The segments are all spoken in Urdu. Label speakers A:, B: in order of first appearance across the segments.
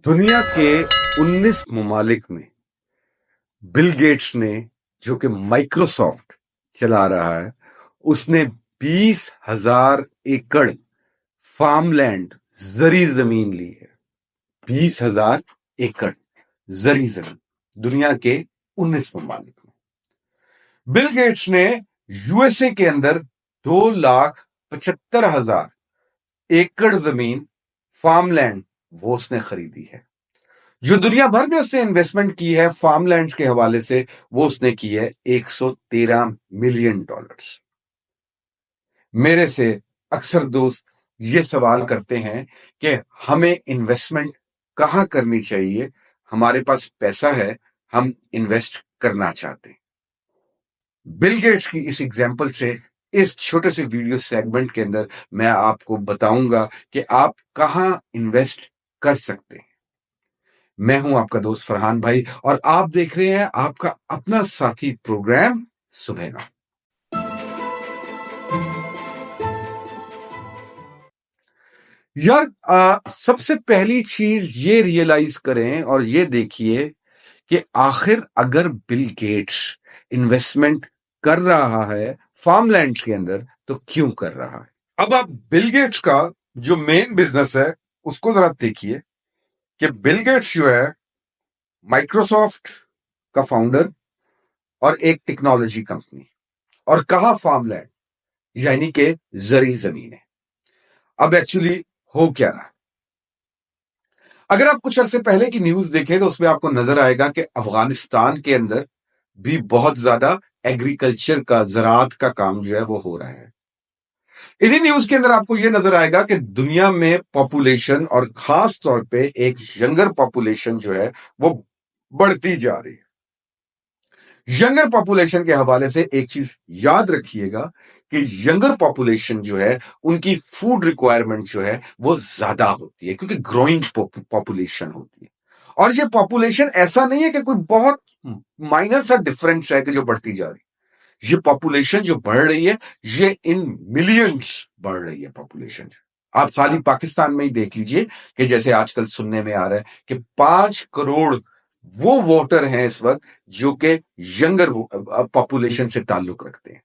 A: دنیا کے 19 ممالک میں بل گیٹس نے جو کہ مائکروسافٹ چلا رہا ہے اس نے 20,000 ایکڑ فارم لینڈ زرعی زمین لی ہے. 20,000 ایکڑ زرعی زمین دنیا کے 19 ممالک میں. بل گیٹس نے یو ایس اے کے اندر 2,75,000 ایکڑ زمین فارم لینڈ وہ اس نے خریدی ہے. جو دنیا بھر میں اس نے انویسٹمنٹ کی ہے فارم لینڈ کے حوالے سے وہ اس نے کی ہے $113 ملین. میرے سے اکثر دوست یہ سوال کرتے ہیں کہ ہمیں انویسٹمنٹ کہاں کرنی چاہیے، ہمارے پاس پیسہ ہے، ہم انویسٹ کرنا چاہتے ہیں. بل گیٹس کی اس ایگزامپل سے اس چھوٹے سے ویڈیو سیگمنٹ کے اندر میں آپ کو بتاؤں گا کہ آپ کہاں انویسٹ کر سکتے ہیں. میں ہوں آپ کا دوست فرحان بھائی اور آپ دیکھ رہے ہیں آپ کا اپنا ساتھی پروگرام سبحینا. یار سب سے پہلی چیز یہ ریئلائز کریں اور یہ دیکھیے کہ آخر اگر بل گیٹس انویسٹمنٹ کر رہا ہے فارم لینڈ کے اندر تو کیوں کر رہا ہے. اب آپ بل گیٹس کا جو مین بزنس ہے اس کو ذرا دیکھیے کہ بل گیٹس جو ہے مائکروسافٹ کا فاؤنڈر اور ایک ٹیکنالوجی کمپنی، اور کہاں فارم لینڈ یعنی کہ زرعی زمین ہے. اب ایکچولی ہو کیا رہا، اگر آپ کچھ عرصے پہلے کی نیوز دیکھیں تو اس میں آپ کو نظر آئے گا کہ افغانستان کے اندر بھی بہت زیادہ ایگریکلچر کا، زراعت کا کام جو ہے وہ ہو رہا ہے. انہی نیوز کے اندر آپ کو یہ نظر آئے گا کہ دنیا میں پاپولیشن اور خاص طور پہ ایک ینگر پاپولیشن جو ہے وہ بڑھتی جا رہی ہے. ینگر پاپولیشن کے حوالے سے ایک چیز یاد رکھیے گا کہ ینگر پاپولیشن جو ہے ان کی فوڈ ریکوائرمنٹ جو ہے وہ زیادہ ہوتی ہے کیونکہ گروئنگ پاپولیشن ہوتی ہے. اور یہ پاپولیشن ایسا نہیں ہے کہ کوئی بہت مائنر سا ڈفرنس ہے کہ جو بڑھتی جا رہی ہے. یہ پاپولیشن جو بڑھ رہی ہے یہ ان ملینز بڑھ رہی ہے پاپولیشن. آپ خالی پاکستان میں ہی دیکھ لیجئے کہ جیسے آج کل سننے میں آ رہا ہے کہ 5 کروڑ وہ ووٹر ہیں اس وقت جو کہ ینگر پاپولیشن سے تعلق رکھتے ہیں.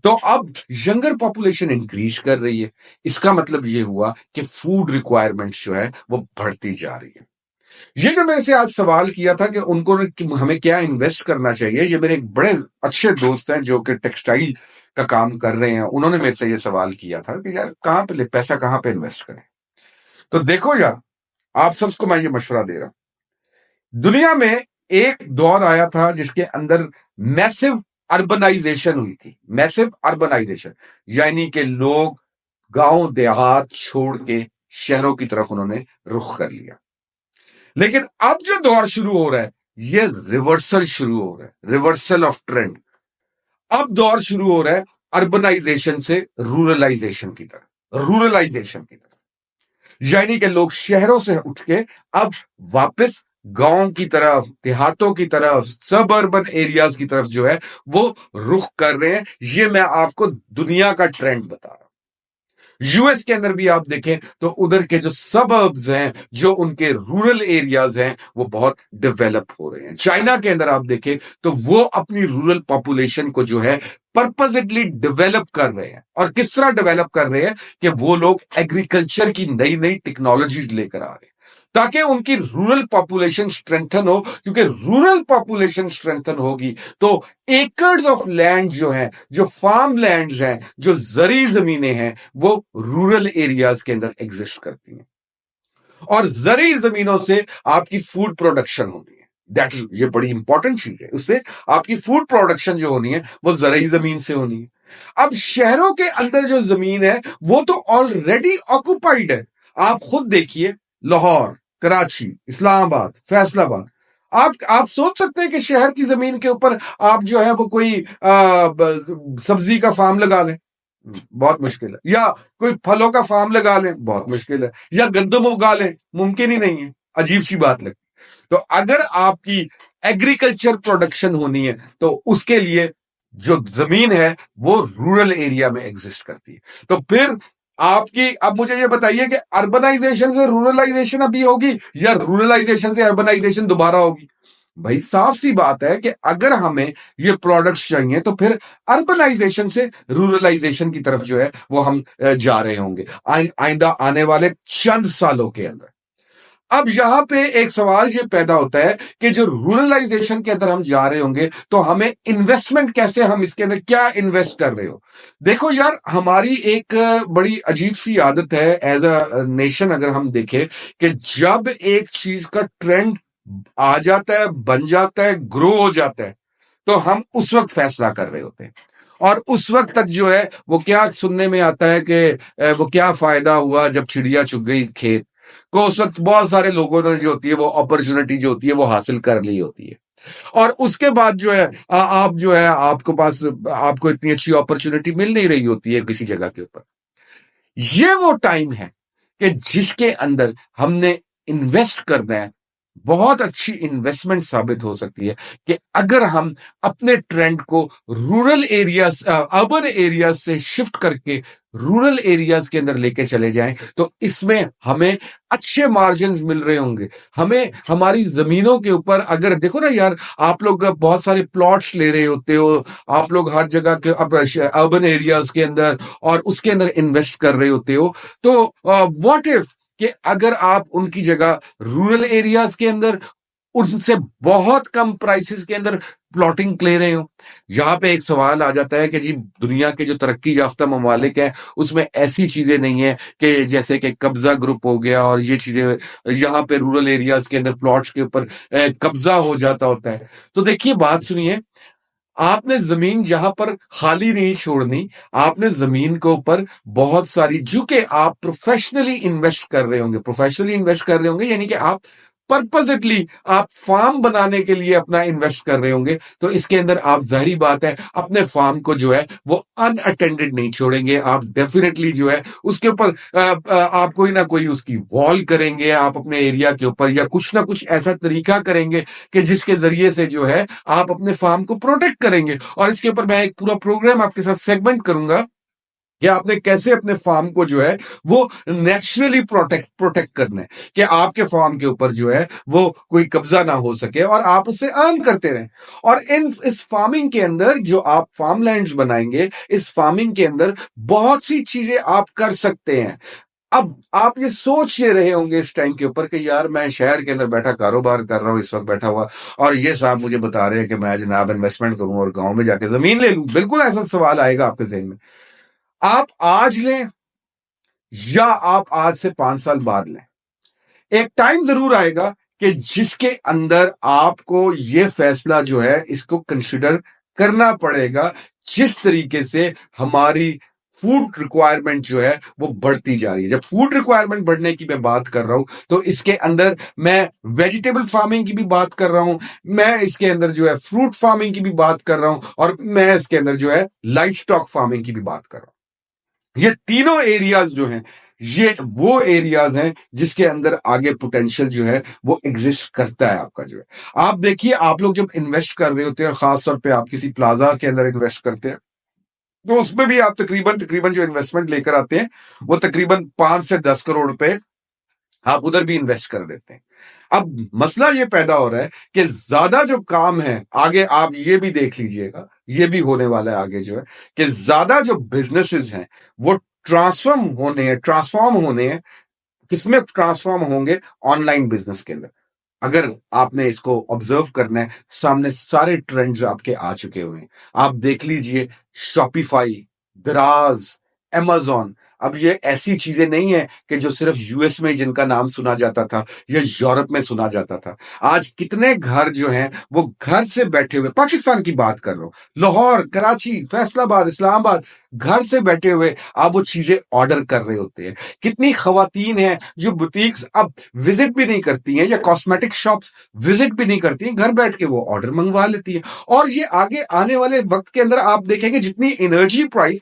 A: تو اب ینگر پاپولیشن انکریز کر رہی ہے، اس کا مطلب یہ ہوا کہ فوڈ ریکوائرمنٹس جو ہے وہ بڑھتی جا رہی ہے. یہ جو میرے سے آج سوال کیا تھا کہ ان کو ہمیں کیا انویسٹ کرنا چاہیے، یہ میرے ایک بڑے اچھے دوست ہیں جو کہ ٹیکسٹائل کا کام کر رہے ہیں، انہوں نے میرے سے یہ سوال کیا تھا کہ یار کہاں پہ پیسہ کہاں پہ انویسٹ کریں. تو دیکھو یار آپ سب کو میں یہ مشورہ دے رہا ہوں. دنیا میں ایک دور آیا تھا جس کے اندر میسو اربنائزیشن ہوئی تھی. میسو اربنائزیشن یعنی کہ لوگ گاؤں دیہات چھوڑ کے شہروں کی طرف انہوں نے رخ کر لیا. لیکن اب جو دور شروع ہو رہا ہے یہ ریورسل شروع ہو رہا ہے، ریورسل آف ٹرینڈ. اب دور شروع ہو رہا ہے اربنائزیشن سے رورلائزیشن کی طرف، یعنی کہ لوگ شہروں سے اٹھ کے اب واپس گاؤں کی طرف، دیہاتوں کی طرف، سب اربن ایریاز کی طرف جو ہے وہ رخ کر رہے ہیں. یہ میں آپ کو دنیا کا ٹرینڈ بتا رہا ہوں. یو ایس کے اندر بھی آپ دیکھیں تو ادھر کے جو سبربز ہیں، جو ان کے رورل ایریاز ہیں وہ بہت ڈیولپ ہو رہے ہیں. چائنا کے اندر آپ دیکھیں تو وہ اپنی رورل پاپولیشن کو جو ہے پرپزلی ڈیولپ کر رہے ہیں. اور کس طرح ڈیولپ کر رہے ہیں کہ وہ لوگ ایگریکلچر کی نئی نئی ٹیکنالوجیز لے کر آ رہے ہیں تاکہ ان کی رورل پاپولیشن سٹرینتھن ہو. کیونکہ رورل پاپولیشن سٹرینتھن ہوگی تو ایکڑز آف لینڈ جو ہیں، جو فارم لینڈز ہیں، جو زرعی زمینیں ہیں وہ رورل ایریاز کے اندر ایگزسٹ کرتی ہیں. اور زرعی زمینوں سے آپ کی فوڈ پروڈکشن ہونی ہے. یہ بڑی امپورٹنٹ چیز ہے. اس سے آپ کی فوڈ پروڈکشن جو ہونی ہے وہ زرعی زمین سے ہونی ہے. اب شہروں کے اندر جو زمین ہے وہ تو آلریڈی آکوپائیڈ ہے. آپ خود دیکھیے لاہور، کراچی، اسلام آباد، فیصل آباد. آپ سوچ سکتے ہیں کہ شہر کی زمین کے اوپر آپ جو ہے وہ کوئی سبزی کا فارم لگا لیں؟ بہت مشکل ہے. یا کوئی پھلوں کا فارم لگا لیں؟ بہت مشکل ہے. یا گندم اگا لیں؟ ممکن ہی نہیں ہے. عجیب سی بات لگتی. تو اگر آپ کی ایگریکلچر پروڈکشن ہونی ہے تو اس کے لیے جو زمین ہے وہ رورل ایریا میں ایگزسٹ کرتی ہے. تو پھر آپ کی اب مجھے یہ بتائیے کہ اربنائزیشن سے رورلائزیشن ابھی ہوگی یا رورلائزیشن سے اربنائزیشن دوبارہ ہوگی؟ بھائی صاف سی بات ہے کہ اگر ہمیں یہ پروڈکٹس چاہیے تو پھر اربنائزیشن سے رورلائزیشن کی طرف جو ہے وہ ہم جا رہے ہوں گے آئندہ آنے والے چند سالوں کے اندر۔ اب یہاں پہ ایک سوال یہ پیدا ہوتا ہے کہ جو رورلائزیشن کے اندر ہم جا رہے ہوں گے تو ہمیں انویسٹمنٹ کیسے، ہم اس کے اندر کیا انویسٹ کر رہے ہو؟ دیکھو یار، ہماری ایک بڑی عجیب سی عادت ہے ایز اے نیشن، اگر ہم دیکھیں کہ جب ایک چیز کا ٹرینڈ آ جاتا ہے، بن جاتا ہے، گرو ہو جاتا ہے، تو ہم اس وقت فیصلہ کر رہے ہوتے ہیں، اور اس وقت تک جو ہے وہ کیا سننے میں آتا ہے کہ وہ کیا فائدہ ہوا جب چڑیا چگ گئی کھیت کو، اس وقت بہت سارے لوگوں نے جو ہوتی ہے وہ اپرچونٹی جو ہوتی ہے وہ حاصل کر لی ہوتی ہے، اور اس کے بعد جو ہے آپ جو ہے آپ کو پاس آپ کو اتنی اچھی اپرچونٹی مل نہیں رہی ہوتی ہے کسی جگہ کے اوپر۔ یہ وہ ٹائم ہے کہ جس کے اندر ہم نے انویسٹ کرنا ہے، بہت اچھی انویسٹمنٹ ثابت ہو سکتی ہے کہ اگر ہم اپنے ٹرینڈ کو رورل ایریاز اربن ایریاز سے شفٹ کر کے رورل ایریاز کے اندر لے کے چلے جائیں تو اس میں ہمیں اچھے مارجنز مل رہے ہوں گے۔ ہمیں ہماری زمینوں کے اوپر، اگر دیکھو نا یار، آپ لوگ بہت سارے پلاٹس لے رہے ہوتے ہو، آپ لوگ ہر جگہ کے اربن ایریاز کے اندر اور اس کے اندر انویسٹ کر رہے ہوتے ہو، تو واٹ اف کہ اگر آپ ان کی جگہ رورل ایریاز کے اندر ان سے بہت کم پرائسز کے اندر پلاٹنگ لے رہے ہو؟ یہاں پہ ایک سوال آ جاتا ہے کہ جی دنیا کے جو ترقی یافتہ ممالک ہیں اس میں ایسی چیزیں نہیں ہیں کہ جیسے کہ قبضہ گروپ ہو گیا اور یہ چیزیں، یہاں پہ رورل ایریاز کے اندر پلاٹس کے اوپر قبضہ ہو جاتا ہوتا ہے۔ تو دیکھیے بات سنیے، آپ نے زمین جہاں پر خالی نہیں چھوڑنی، آپ نے زمین کے اوپر بہت ساری، جو کہ آپ پروفیشنلی انویسٹ کر رہے ہوں گے، پروفیشنلی انویسٹ کر رہے ہوں گے یعنی کہ آپ پرپزٹلی آپ فارم بنانے کے لیے اپنا انویسٹ کر رہے ہوں گے، تو اس کے اندر آپ ظاہری بات ہے اپنے فارم کو جو ہے وہ ان اٹینڈڈ نہیں چھوڑیں گے، آپ ڈیفینیٹلی جو ہے اس کے اوپر آپ کوئی نہ کوئی اس کی وال کریں گے، آپ اپنے ایریا کے اوپر یا کچھ نہ کچھ ایسا طریقہ کریں گے کہ جس کے ذریعے سے جو ہے آپ اپنے فارم کو پروٹیکٹ کریں گے۔ اور اس کے اوپر میں ایک پورا پروگرام آپ کے ساتھ سیگمنٹ کروں گا کہ آپ نے کیسے اپنے فارم کو جو ہے وہ نیچرلی پروٹیکٹ کرنا ہے کہ آپ کے فارم کے اوپر جو ہے وہ کوئی قبضہ نہ ہو سکے اور آپ اس سے ارن کرتے رہیں۔ اور اس فارمنگ کے اندر جو آپ فارم لینڈز بنائیں گے، اس فارمنگ کے اندر بہت سی چیزیں آپ کر سکتے ہیں۔ اب آپ یہ سوچ یہ رہے ہوں گے اس ٹائم کے اوپر کہ یار میں شہر کے اندر بیٹھا کاروبار کر رہا ہوں اس وقت بیٹھا ہوا، اور یہ صاحب مجھے بتا رہے ہیں کہ میں جناب انویسٹمنٹ کروں اور گاؤں میں جا کے زمین لے لوں۔ بالکل ایسا سوال آئے گا آپ کے ذہن میں۔ آپ آج لیں یا آپ آج سے 5 سال بعد لیں، ایک ٹائم ضرور آئے گا کہ جس کے اندر آپ کو یہ فیصلہ جو ہے اس کو کنسیڈر کرنا پڑے گا، جس طریقے سے ہماری فوڈ ریکوائرمنٹ جو ہے وہ بڑھتی جا رہی ہے۔ جب فوڈ ریکوائرمنٹ بڑھنے کی میں بات کر رہا ہوں تو اس کے اندر میں ویجیٹیبل فارمنگ کی بھی بات کر رہا ہوں، میں اس کے اندر جو ہے فروٹ فارمنگ کی بھی بات کر رہا ہوں، اور میں اس کے اندر جو ہے لائف سٹاک فارمنگ کی بھی بات کر رہا ہوں۔ یہ تینوں ایریاز جو ہیں یہ وہ ایریاز ہیں جس کے اندر آگے پوٹینشل جو ہے وہ ایگزسٹ کرتا ہے آپ کا جو ہے۔ آپ دیکھیے، آپ لوگ جب انویسٹ کر رہے ہوتے ہیں اور خاص طور پہ آپ کسی پلازا کے اندر انویسٹ کرتے ہیں تو اس میں بھی آپ تقریباً جو انویسٹمنٹ لے کر آتے ہیں وہ تقریباً 5 سے 10 کروڑ روپے آپ ادھر بھی انویسٹ کر دیتے ہیں۔ اب مسئلہ یہ پیدا ہو رہا ہے کہ زیادہ جو کام ہے آگے، آپ یہ بھی دیکھ لیجئے گا، یہ بھی ہونے والا ہے آگے جو ہے کہ زیادہ جو بزنسز ہیں وہ ٹرانسفارم ہونے ہیں۔ کس میں ٹرانسفارم ہوں گے؟ آن لائن بزنس کے اندر۔ اگر آپ نے اس کو آبزرو کرنا ہے، سامنے سارے ٹرینڈز آپ کے آ چکے ہوئے ہیں۔ آپ دیکھ لیجئے شاپیفائی، دراز، امیزون، اب یہ ایسی چیزیں نہیں ہیں کہ جو صرف یو ایس میں جن کا نام سنا جاتا تھا یا یورپ میں سنا جاتا تھا۔ آج کتنے گھر جو ہیں وہ گھر سے بیٹھے ہوئے، پاکستان کی بات کر رہا ہوں، لاہور، کراچی، فیصل آباد، اسلام آباد، گھر سے بیٹھے ہوئے آپ وہ چیزیں آرڈر کر رہے ہوتے ہیں۔ کتنی خواتین ہیں جو بوتیکس اب وزٹ بھی نہیں کرتی ہیں یا کاسمیٹک شاپس وزٹ بھی نہیں کرتی ہیں، گھر بیٹھ کے وہ آرڈر منگوا لیتی ہیں۔ اور یہ آگے آنے والے وقت کے اندر آپ دیکھیں گے جتنی انرجی پرائس